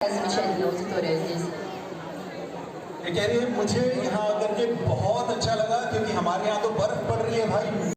Замечательный аудитория здесь. ये कह रही है मुझे यहाँ आकर के बहुत अच्छा लगा क्योंकि हमारे यहाँ तो बर्फ पड़ रही है भाई।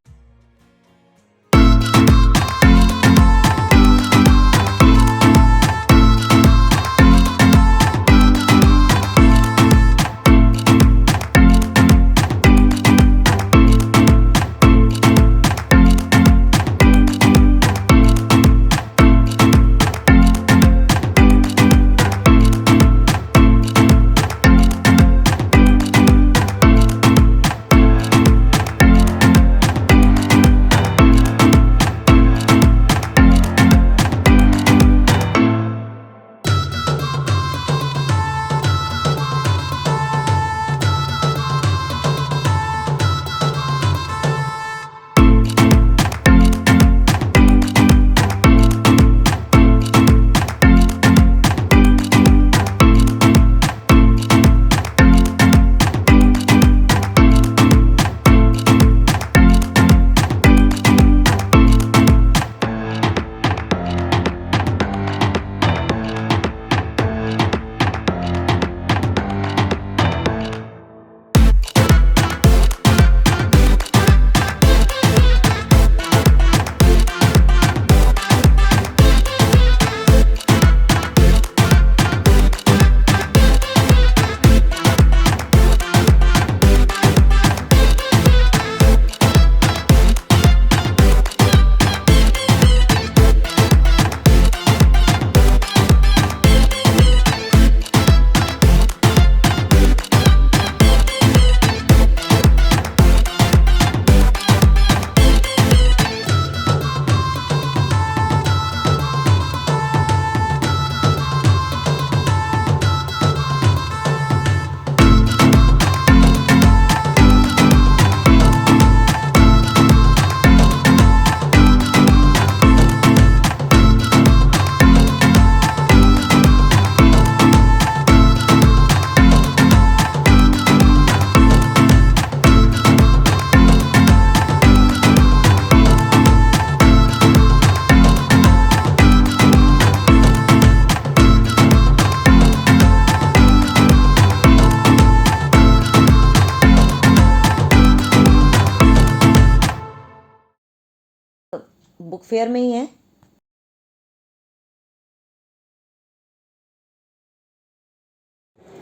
बुक फेयर में ही है।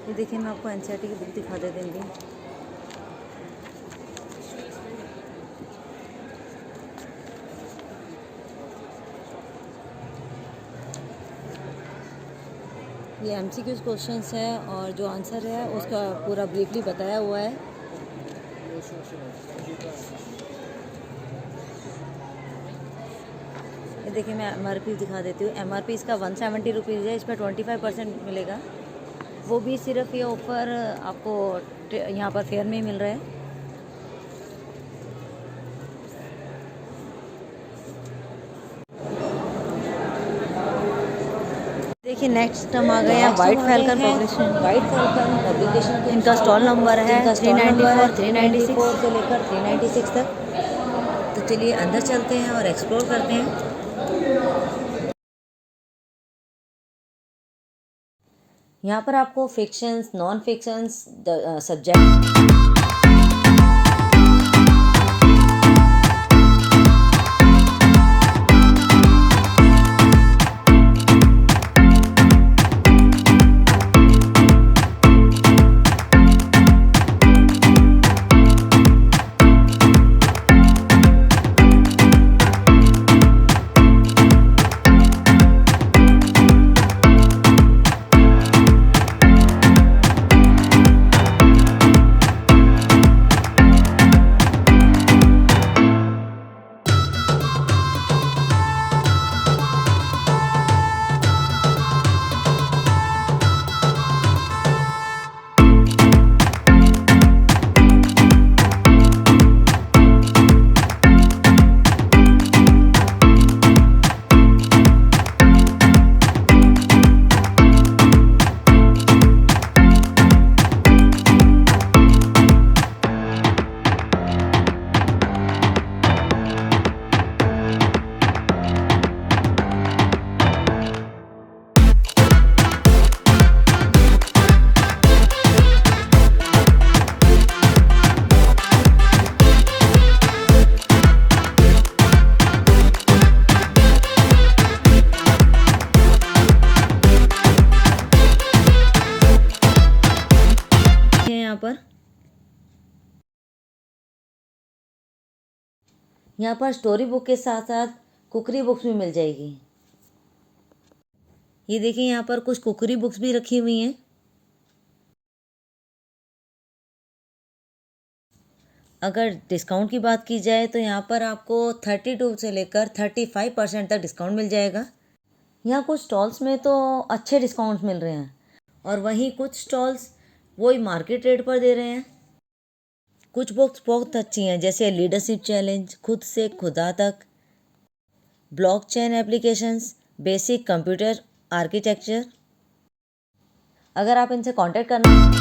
ये देखिए, मैं आपको एनसीईआरटी की बुक दिखा दे देंगे। ये एमसीक्यूज क्वेश्चंस है और जो आंसर है उसका पूरा ब्रीफली बताया हुआ है। ये देखिए, मैं एमआरपी दिखा देती हूँ। एमआरपी इसका 170 रुपीज़ है। इस पर 25% मिलेगा, वो भी सिर्फ ये ऑफ़र आपको यहाँ पर फेयर में ही मिल रहा है। देखिए, नेक्स्ट हम आ गए हैं वाइट फैल्कन पब्लिकेशन। इनका स्टॉल नंबर है 394, 396 से लेकर 396 तक। तो चलिए अंदर चलते हैं और एक्सप्लोर करते हैं। यहाँ पर आपको फिक्शंस, नॉन फिक्शंस, सब्जेक्ट पर। यहाँ पर स्टोरी बुक के साथ साथ कुकरी बुक्स भी मिल जाएगी। ये देखिए यहाँ पर कुछ कुकरी बुक्स भी रखी हुई हैं। अगर डिस्काउंट की बात की जाए तो यहाँ पर आपको 32 से लेकर 35% तक डिस्काउंट मिल जाएगा। यहाँ कुछ स्टॉल्स में तो अच्छे डिस्काउंट्स मिल रहे हैं और वहीं कुछ स्टॉल्स वही मार्केट रेट पर दे रहे हैं। कुछ बुक्स बहुत अच्छी हैं, जैसे लीडरशिप चैलेंज, खुद से खुदा तक, blockchain applications, basic computer architecture. अगर आप इनसे कांटेक्ट करना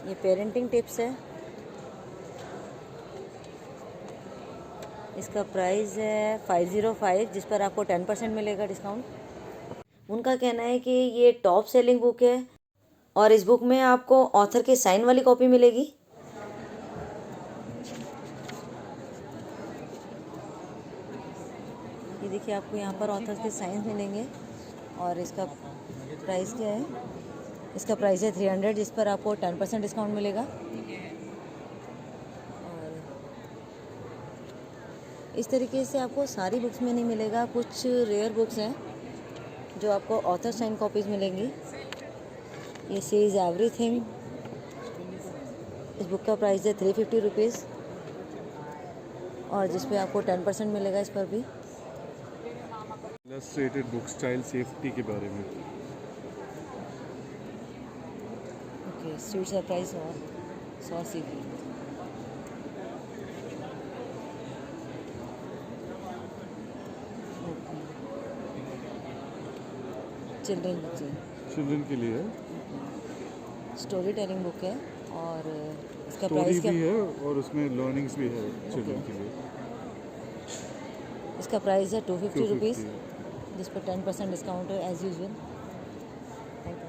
ये पेरेंटिंग टिप्स है। इसका प्राइस है 505, जिस पर आपको 10% मिलेगा डिस्काउंट। उनका कहना है कि ये टॉप सेलिंग बुक है और इस बुक में आपको ऑथर के साइन वाली कॉपी मिलेगी। ये देखिए आपको यहाँ पर ऑथर के साइन मिलेंगे और इसका प्राइस क्या है? इसका प्राइस है 300, जिस पर आपको 10% डिस्काउंट मिलेगा। और इस तरीके से आपको सारी बुक्स में नहीं मिलेगा, कुछ रेयर बुक्स हैं जो आपको ऑथर साइन कॉपीज़ मिलेंगी। ये सीरीज एवरीथिंग, इस बुक का प्राइस है 350 रुपीज़ और जिस पे आपको 10% मिलेगा इस पर भी। इलस्ट्रेटेड बुक स्टाइल सेफ्टी के बारे में। ओके, सूट सरप्राइज और 100 सीपी। चिल्ड्रन बुक है, चिल्ड्रन के लिए है। स्टोरी टेलिंग बुक है और इसका स्टोरी प्राइस क्या भी है और उसमें लर्निंग्स भी है चिल्ड्रन के लिए। इसका प्राइस है 250 रुपीज़, 250 जिस पर 10% डिस्काउंट है एज यूजुअल। Thank you.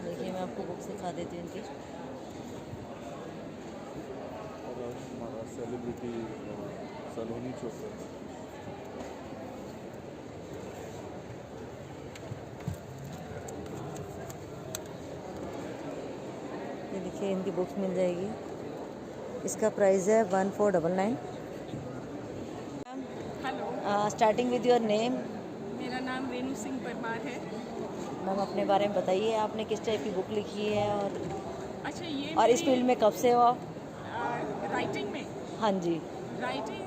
देखिए मैं आपको बुक्स दिखा देती हूँ इनकी। और हमारा सेलिब्रिटी सलोनी चोपड़ा। देखिए इनकी बुक्स मिल जाएगी। इसका प्राइस है 1499। Hello, starting with your name. मेरा नाम रेणु सिंह परमार है। मैम अपने बारे में बताइए, आपने किस टाइप की बुक लिखी है अच्छा, ये और इस फील्ड में कब से हो आप? राइटिंग में हाँ जी। राइटिंग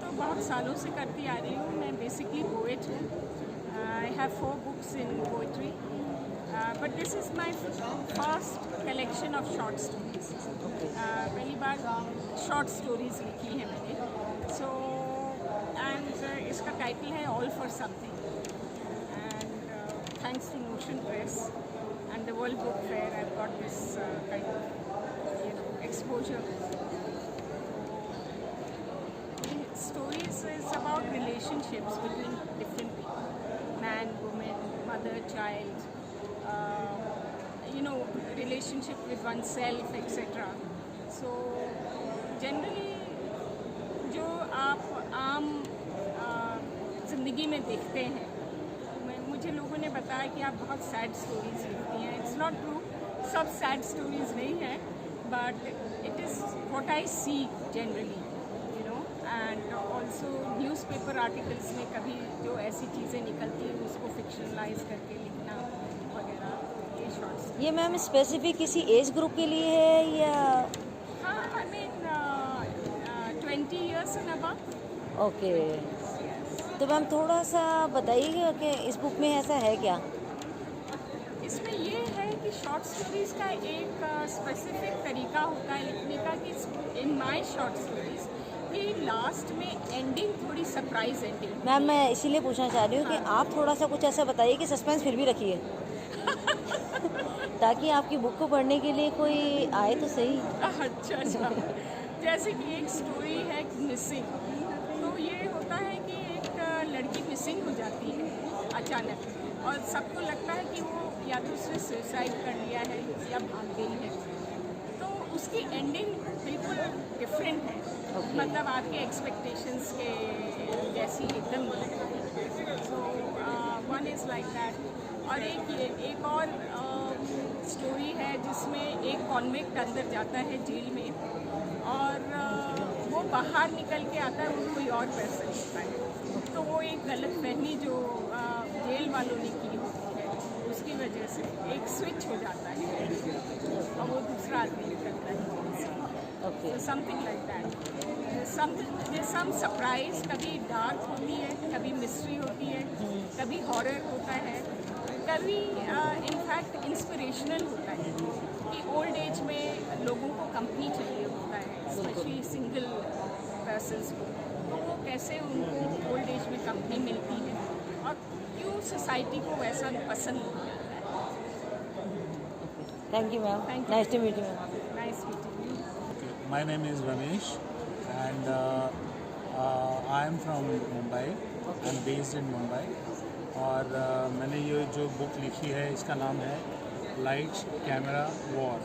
तो बहुत सालों से करती आ रही हूँ। मैं बेसिकली पोएट हूँ। I have 4 books in poetry, but this is my first collection of short stories. पहली बार शॉर्ट स्टोरीज लिखी है मैंने। सो एंड इसका टाइटल है all for something. Thanks to Notion Press and the World Book Fair, I've got this kind of, exposure. Stories is about relationships between different people, man, woman, mother, child, relationship with oneself, etc. So generally, जो आप आम ज़िंदगी में देखते हैं, मुझे लोगों ने बताया कि आप बहुत सैड स्टोरीज लिखती हैं। इट्स नॉट ट्रू, सब सैड स्टोरीज नहीं है, but it is what I see generally, and also newspaper articles में कभी जो ऐसी चीज़ें निकलती हैं उसको फिक्शनलाइज करके लिखना वगैरह, ये शॉर्ट्स। ये मैम स्पेसिफिक किसी एज ग्रुप के लिए है या? हाँ, I mean 20 years and above. Okay, तो मैम थोड़ा सा बताइएगा कि इस बुक में ऐसा है क्या? इसमें ये है कि शॉर्ट स्टोरीज का एक स्पेसिफिक तरीका होता है लिखने का कि इन माय शॉर्ट स्टोरीज कि लास्ट में एंडिंग थोड़ी सरप्राइज एंडिंग। मैम मैं इसीलिए पूछना चाह रही हूँ कि आप थोड़ा सा कुछ ऐसा बताइए कि सस्पेंस फिर भी रखिए ताकि आपकी बुक को पढ़ने के लिए कोई आए तो सही। अच्छा, जैसे कि एक स्टोरी है मिसिंग। तो ये होता है कि एक लड़की मिसिंग हो जाती है अचानक, और सबको लगता है कि वो या तो उसने सुसाइड कर लिया है या भाग गई है। तो उसकी एंडिंग बिल्कुल डिफरेंट है, मतलब आपके एक्सपेक्टेशंस के जैसी एकदम नहीं। So one is like that. और एक और स्टोरी है जिसमें एक कॉन्विक्ट अंदर जाता है जेल में, और वो बाहर निकल के आता है, वो कोई और पर्सन होता है। तो वो एक गलत फहमी जो जेल वालों ने की होती है उसकी वजह से एक स्विच हो जाता है और वो दूसरा आदमी निकलता है। Something like that. Some surprise, कभी डार्क होती है, कभी मिस्ट्री होती है, कभी हॉरर होता है, कभी इनफैक्ट इंस्पिरेशनल होता है कि ओल्ड एज में लोगों को कंपनी चाहिए होता है, स्पेशली सिंगल पर्सन्स को। तो वो कैसे उनको ओल्ड एज में कंपनी मिलती है और क्यों सोसाइटी को वैसा पसंद होता है। Thank you ma'am, Thank you. Nice to meet you ma'am. Nice meeting you. My name is Ramesh and I am from Mumbai. I'm based in Mumbai. और मैंने ये जो बुक लिखी है इसका नाम है लाइट्स कैमरा वॉर।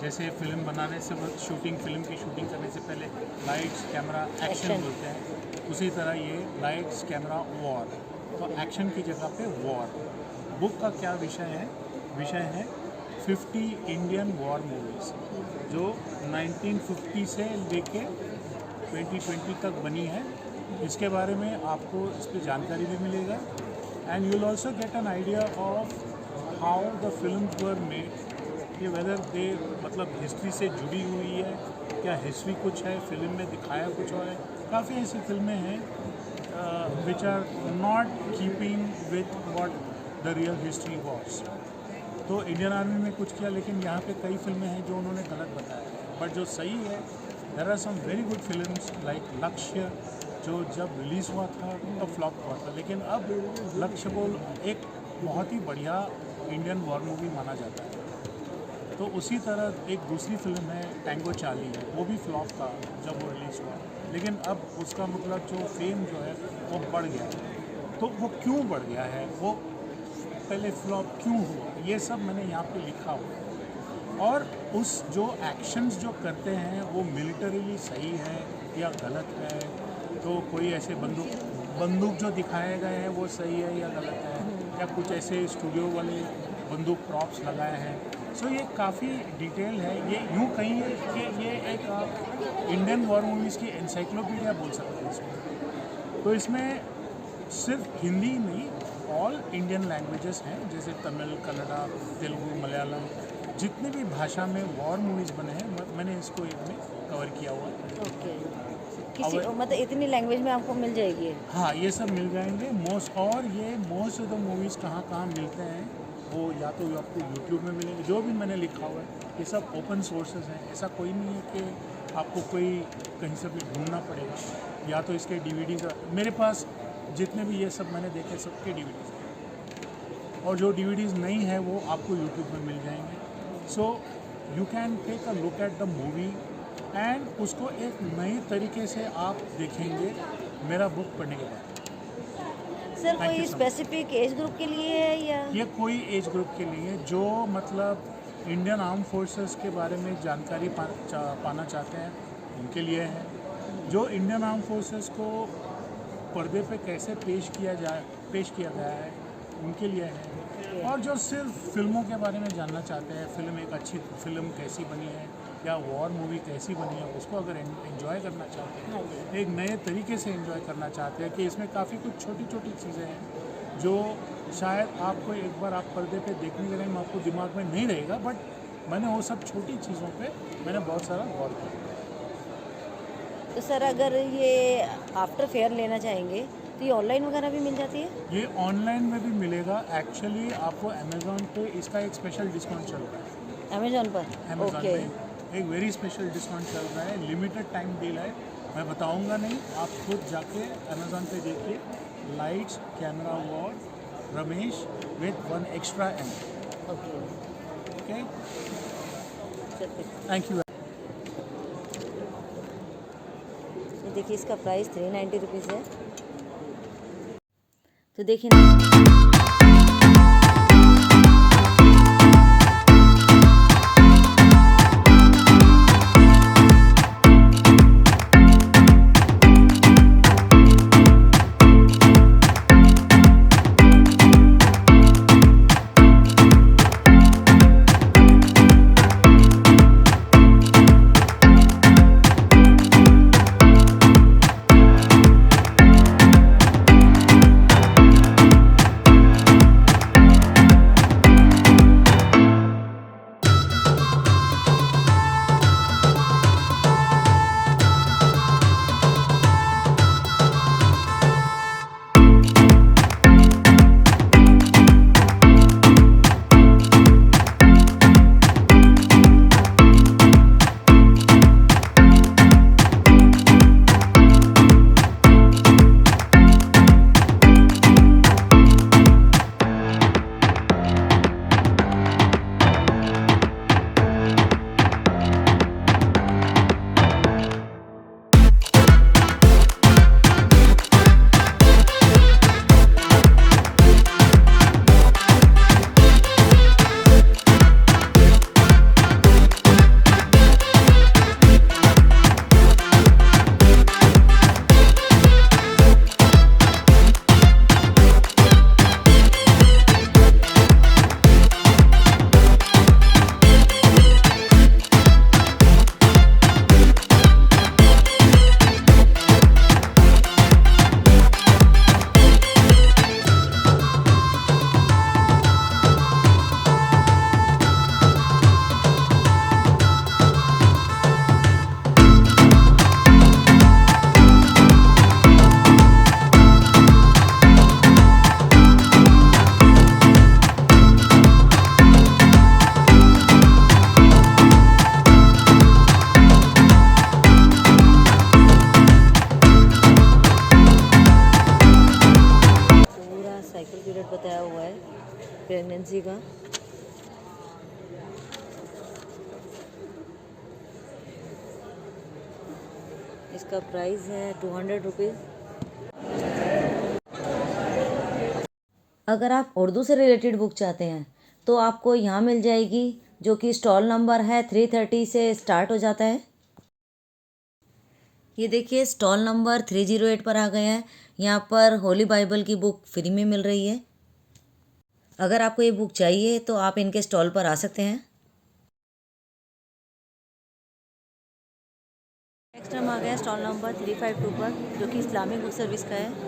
जैसे फिल्म बनाने से फिल्म की शूटिंग करने से पहले लाइट्स कैमरा एक्शन बोलते हैं, उसी तरह ये लाइट्स कैमरा वॉर। तो एक्शन की जगह पे वॉर। बुक का क्या विषय है? विषय है 50 इंडियन वॉर मूवीज़ जो 1950 से लेके 2020 तक बनी है। इसके बारे में आपको इस पर जानकारी भी मिलेगा, and you will also get an idea of how the films were made, कि वेदर दे मतलब हिस्ट्री से जुड़ी हुई है, क्या हिस्ट्री कुछ है फिल्म में दिखाया कुछ और है। काफ़ी ऐसी फिल्में हैं which are not keeping with what the real history was. तो इंडियन आर्मी में कुछ किया, लेकिन यहाँ पे कई फिल्में हैं जो उन्होंने गलत बताया। बट जो सही है, there are some very good films like Lakshya, जो जब रिलीज़ हुआ था तब फ्लॉप हुआ था, लेकिन अब लक्ष्य बोल एक बहुत ही बढ़िया इंडियन वॉर मूवी माना जाता है। तो उसी तरह एक दूसरी फिल्म है टैंगो चार्ली, वो भी फ्लॉप था जब वो रिलीज़ हुआ, लेकिन अब उसका मतलब जो फेम जो है वो बढ़ गया है। तो वो क्यों बढ़ गया है, वो पहले फ्लॉप क्यों हुआ, ये सब मैंने यहाँ पे लिखा हुआ। और उस जो एक्शंस जो करते हैं वो मिलिटरीली सही है या गलत है, तो कोई ऐसे बंदूक जो दिखाए गए हैं वो सही है या गलत है, या कुछ ऐसे स्टूडियो वाले बंदूक प्रॉप्स लगाए हैं सो ये काफ़ी डिटेल है, ये यूँ कहिए कि ये एक इंडियन वॉर मूवीज़ की एनसाइक्लोपीडिया बोल सकते हैं इसको। तो इसमें सिर्फ हिंदी ही नहीं, ऑल इंडियन लैंग्वेजेस हैं, जैसे तमिल, कन्नड़ा, तेलुगु, मलयालम, जितनी भी भाषा में वॉर मूवीज़ बने हैं मैंने इसको इसमें कवर किया हुआ है। ओके, किसी मतलब इतनी लैंग्वेज में आपको मिल जाएगी ये? हाँ, ये सब मिल जाएंगे मोस्ट ऑफ द मूवीज़ कहाँ मिलते हैं वो या तो आपको यूट्यूब में मिलेंगे, जो भी मैंने लिखा हुआ है ये सब ओपन सोर्सेज हैं। ऐसा कोई नहीं है कि आपको कोई कहीं से भी ढूंढना पड़ेगा, या तो इसके DVDs मेरे पास जितने भी ये सब मैंने देखे सबके DVDs हैं, और जो DVDs नहीं है वो आपको यूट्यूब में मिल जाएंगे। So you can take a look at the movie and उसको एक नई तरीके से आप देखेंगे मेरा बुक पढ़ने के बाद। सर Thank you कोई so much. Specific age group के लिए है या? ये कोई एज ग्रुप के लिए जो मतलब इंडियन आर्म फोर्सेस के बारे में जानकारी पाना चाहते हैं उनके लिए है, जो इंडियन आर्म फोर्सेस को पर्दे पे कैसे पेश किया गया है उनके लिए है, और जो सिर्फ फिल्मों के बारे में जानना चाहते हैं, फिल्म एक अच्छी फिल्म कैसी बनी है या वॉर मूवी कैसी बनी है, उसको अगर एंजॉय करना चाहते हैं, एक नए तरीके से एंजॉय करना चाहते हैं कि इसमें काफ़ी कुछ छोटी छोटी चीज़ें हैं जो शायद आपको एक बार आप पर्दे पे देखने के टाइम आपको दिमाग में नहीं रहेगा, बट मैंने वो सब छोटी चीज़ों पे मैंने बहुत सारा गौर किया। तो सर अगर ये आफ्टर फेयर लेना चाहेंगे तो ये ऑनलाइन वगैरह भी मिल जाती है? ये ऑनलाइन में भी मिलेगा। एक्चुअली आपको अमेज़ॉन पे इसका एक स्पेशल डिस्काउंट चल रहा है। अमेज़ॉन पर? अमेज़ॉन ओके, पे एक वेरी स्पेशल डिस्काउंट चल रहा है, लिमिटेड टाइम डील है, मैं बताऊंगा नहीं, आप खुद जाके अमेज़ॉन पे देखिए। Lights camera war Ramesh with 1 extra M। Okay, okay, sir thank you. तो देखिए इसका प्राइस 390 रुपीज़ है। तो देखिए ना, साइकिल पीरियड बताया हुआ है प्रेगनेंसी का। इसका प्राइस है 200 रुपीज़। अगर आप उर्दू से रिलेटेड बुक चाहते हैं तो आपको यहाँ मिल जाएगी, जो कि स्टॉल नंबर है 330 से स्टार्ट हो जाता है। ये देखिए स्टॉल नंबर 308 पर आ गया है। यहाँ पर होली बाइबल की बुक फ्री में मिल रही है। अगर आपको ये बुक चाहिए तो आप इनके स्टॉल पर आ सकते हैं। गए स्टॉल नंबर 352 पर, जो कि इस्लामिक बुक सर्विस का है।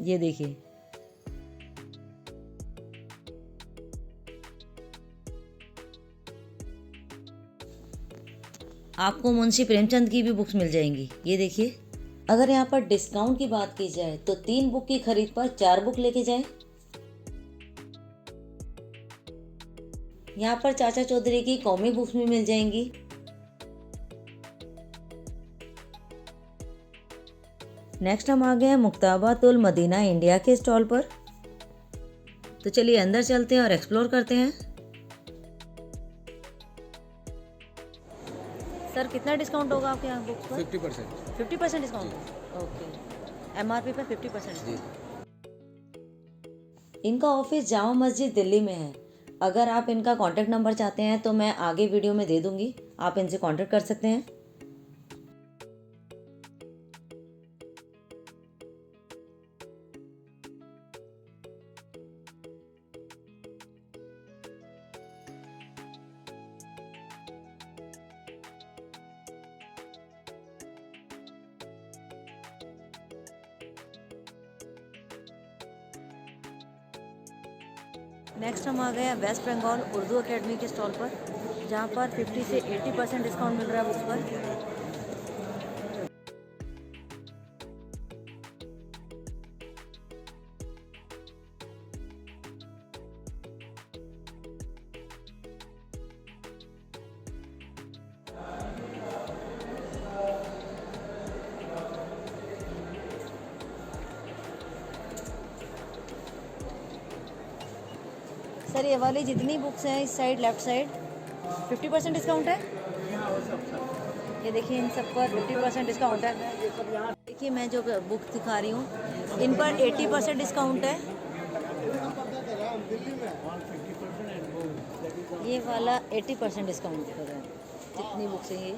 ये देखिए, आपको मुंशी प्रेमचंद की भी बुक्स मिल जाएंगी। ये देखिए, अगर यहाँ पर डिस्काउंट की बात की जाए तो 3 बुक की खरीद पर 4 बुक लेके जाएं। यहाँ पर चाचा चौधरी की कॉमिक बुक्स भी मिल जाएंगी। नेक्स्ट हम आ गए हैं मुक्ताबातुल मदीना इंडिया के स्टॉल पर। तो चलिए अंदर चलते हैं और एक्सप्लोर करते हैं। सर कितना डिस्काउंट होगा आपके यहाँ बुक्स पर? 50%। 50% डिस्काउंट? ओके, MRP पर 50%। इनका ऑफिस जामा मस्जिद दिल्ली में है। अगर आप इनका कॉन्टैक्ट नंबर चाहते हैं तो मैं आगे वीडियो में दे दूंगी, आप इनसे कॉन्टैक्ट कर सकते हैं। नेक्स्ट हम आ गए हैं वेस्ट बंगाल उर्दू एकेडमी के स्टॉल पर, जहाँ पर 50 से 80% डिस्काउंट मिल रहा है बुक्स पर। सर ये वाली जितनी बुक्स हैं इस साइड लेफ्ट साइड 50% डिस्काउंट है। ये देखिए इन सब पर 50% डिस्काउंट है। देखिए मैं जो बुक दिखा रही हूँ इन पर 80% डिस्काउंट है। ये वाला 80% डिस्काउंट पर है। जितनी बुक्स हैं ये